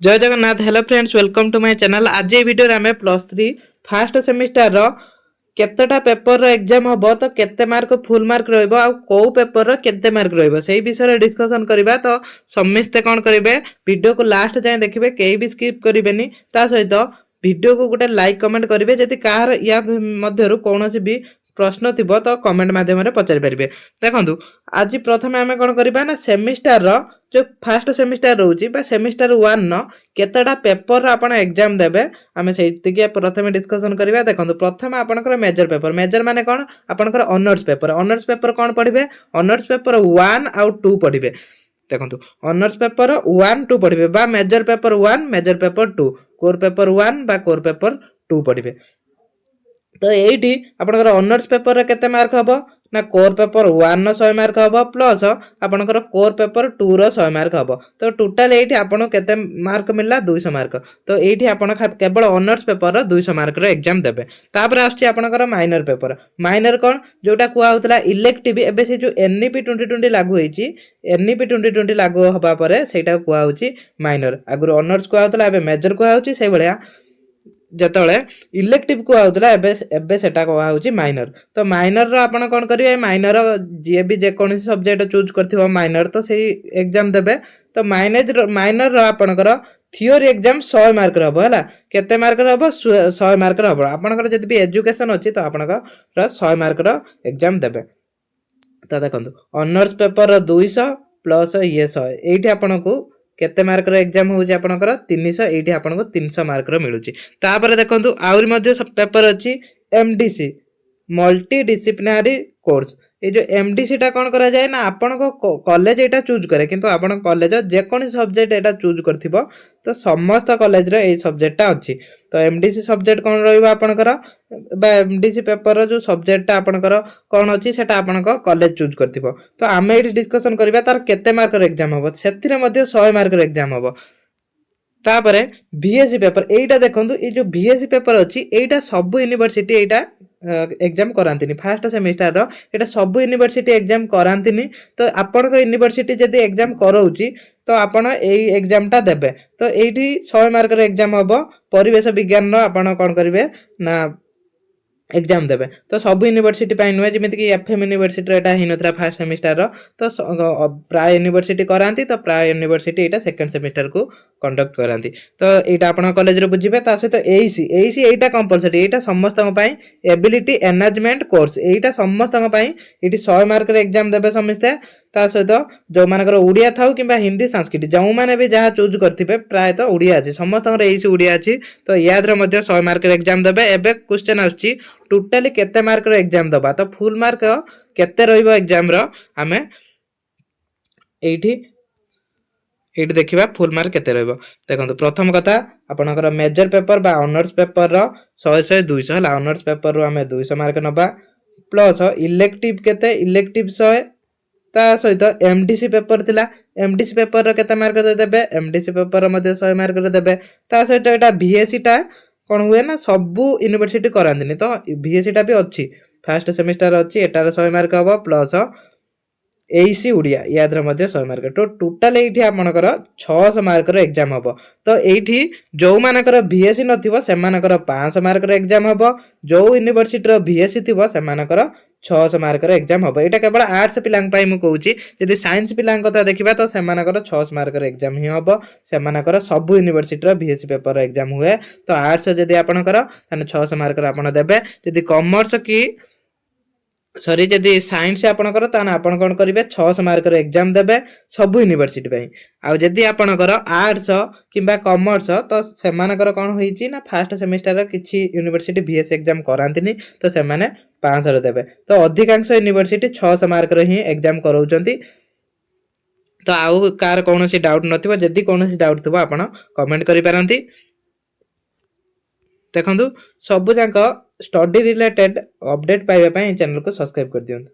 जय Jagannath. Hello friends, welcome to my channel. आज ये वीडियो आम +3 फास्ट सेमिस्टर केतेटा पेपर एग्जाम हम तो केते मार्क फुल मार्क रहिबो आ को पेपर केते मार्क रहिबो सेही विषय डिस्कशन करबा। तो समस्ते कौन करेंगे, वीडियो को लास्ट जाए देखिए, कहीं भी स्किप करेंगे। ता सहित वीडियो को गोटे लाइक कमेंट करेंगे। जदि कहार या मध्यरु कौनसी भी प्रश्न थी तो कमेंट माध्यम पचारि पारे। देखो आज प्रथम आम कौन करबा ना सेमिस्टर जो फास्ट सेमिस्टर रोचे सेमिस्टर 1 न केतेटा पेपर आपण एग्जाम देबे आमे सेतिके प्रथम डिस्कशन करबा। देखो प्रथम आपनकर मेजर पेपर, मेजर माने कोन आपनकर ऑनर्स पेपर कोन पढिबे, ऑनर्स पेपर 1 आउ 2 पढिबे। देखो ऑनर्स पेपर 1 2 पढिबे बा major paper 1 major paper 2, core paper 1 बा कोर पेपर 2 पढिबे। तो ये आपनकर ऑनर्स पेपर केते मार्क हबो ना कोर पेपर 1 रो 100 मार्क हबो प्लस आपनकर कोर पेपर 2 रो 100 मार्क हबो। तो टोटल एठी आपन केते मार्क मिलला 200 मार्क। तो एठी आपन केवल ऑनर्स पेपर रो 200 मार्क रो एग्जाम देबे। तापर आछि आपनकर माइनर पेपर, माइनर कोन जोटा कुआ होतला इलेक्टिव। एबे से जो एनईपी 2020 लागू होईची, एनईपी 2020 लागू हबा परे सेटा कुआ होची माइनर। आगुर ऑनर्स कुआ होतला एबे मेजर कुआ होची। से भलिया जतले इलेक्टिव को आउतला एबे एबे सेटा को आउची माइनर। तो माइनर रो आपण कोन करिवे, माइनर जे भी जे कोन सब्जेक्ट चूज करथिबो माइनर तो सेही एग्जाम देबे। तो माइनर रो आपनकर थियोरी एग्जाम 100 मार्क रो हबो हला। केते मार्क रो हबो 100 मार्क रो हबो। आपनकर जदि भी एजुकेशन अछि तो आपनकर 100 मार्क रो एग्जाम देबे। तो देखंतु ऑनर्स पेपर 200 प्लस ये 100 एठी आपनको केते मार्क रो एग्जाम होउची आपनकर 300। एठी आपनको 300 मार्क रो मिलुची। तापर देखंतु आउरी मध्ये पेपर अछि एमडीसी मल्टी डिसिप्लिनरी कोर्स। ये जो एमडीसी टा कोन करा जाय ना आपन को कॉलेज एटा चूज करे, किंतु आपन कॉलेज जे कोन सब्जेक्ट एटा चूज करथिबो तो समस्त कॉलेज रे ए सब्जेक्ट टा अछि। तो एमडीसी सब्जेक्ट कोन रहइबो आपनकर बा एमडीसी पेपर जो सब्जेक्ट टा आपनकर कोन अछि सेटा आपन को कॉलेज चूज करथिबो। तो आमे एठी डिस्कशन करबा तार केते मार्क रो एग्जाम हबो, सेथिरे मध्ये 100 मार्क रो एग्जाम हबो। तापरे बीएससी पेपर एटा देखंतु ए जो बीएससी पेपर अछि एटा सब यूनिवर्सिटी एटा एग्जाम करांतिनी। फास्ट सेमिस्टर रो एटा सब यूनिवर्सिटी एग्जाम करांतिनी। तो आपन को यूनिवर्सिटी जदी एग्जाम करौची तो आपण एई एग्जाम टा देबे। तो एठी 100 मार्क रो एग्जाम हबो। परिवेश विज्ञान रो आपण कोन करिवे ना एग्जाम देबे। तो सब यूनिवर्सिटी पाई नुए जेमिति कि एफएम यूनिवर्सिटी एटा हिनथरा फास्ट सेमिस्टर रो। तो प्राय यूनिवर्सिटी करांती, तो प्राय यूनिवर्सिटी एटा सेकंड सेमिस्टर को कंडक्ट करांती। तो एटा आपण कॉलेज रे बुझिबे। ता सहित एईसी एटा कंपलसरी, एटा समस्त पई एबिलिटी एनहांसमेंट कोर्स एटा समस्त पई एटी 100 मार्क रे एग्जाम देबे समस्ते। ता सहित जो मानकर उड़िया थाउ किबा हिंदी संस्कृत जो माने भी जहा चूज करथिबे प्राय तो उड़िया अछि, समस्त एईसी उड़िया अछि। तो याद रे मध्ये 100 मार्क रे एग्जाम देबे। एबे क्वेश्चन आछि टोटली केते मार्क रो एग्जाम दबा। तो फुल मार्क केते रहइबो एग्जाम रो आमे एठी एठी देखिबा फुल मार्क केते रहइबो। देखंतु प्रथम कथा आपनकर मेजर पेपर बा ऑनर्स पेपर रो 100 100 200 हला। ऑनर्स पेपर रो आमे 200 मार्क नबा प्लस इलेक्टिव केते इलेक्टिव 100। ता सहित एमडीसी पेपर थिला, एमडीसी पेपर रो केते मार्क दे देबे, एमडीसी पेपर रो मध्ये 100 मार्क रे देबे। ता सहित एटा बीएससी टा कोन हुए ना सब यूनिवर्सिटी करांदिनी। तो बीएससी टा भी अछि फास्ट सेमिस्टर अछि, एटार 100 मार्क हबो प्लस एईसी उड़िया याद रे मध्ये 100 मार्क। तो टोटल एठी आपनकर 600 मार्क रो एग्जाम हबो। तो एठी जो मानकर बीएससी नथिबो से मानकर 500 मार्क रो एग्जाम हबो। जो यूनिवर्सिटी रो बीएससी थिबो से मानकर 600 मार्क रो एग्जाम हबो। एटा केवल आर्ट्स पिलांग पई मु कहूची। यदि साइंस पिलांग कथा देखिबा तो से मानकर 600 मार्क रो एग्जाम ही हबो। से मानकर सब यूनिवर्सिटी रो बीएससी पेपर रो एग्जाम हुए। तो आर्ट्स यदि आपनकर तने 600 मार्क रो आपन देबे। यदि कॉमर्स की सॉरी जदि साइंस आपनकर ताना आपन कोन करिवे 600 मार्क रो एग्जाम देबे सब यूनिवर्सिटी पई। आ जदि आपनकर आर्ट्स किबा कॉमर्स तो से मानकर कोन होईची ना फास्ट सेमिस्टर रो किछि यूनिवर्सिटी बीएस एग्जाम करांतिनी। तो से माने 500 रो देबे। तो अधिकांश यूनिवर्सिटी 600 मार्क रो ही एग्जाम कराउचंती। तो आउ कार कोनोसी डाउट नथिबो, जदि कोनोसी डाउट थिबो आपण कमेंट करि पारंती। देखंतु सब जाक स्टडी रिलेटेड अपडेट पाइबा पई चैनल को सब्सक्राइब कर दियंतु।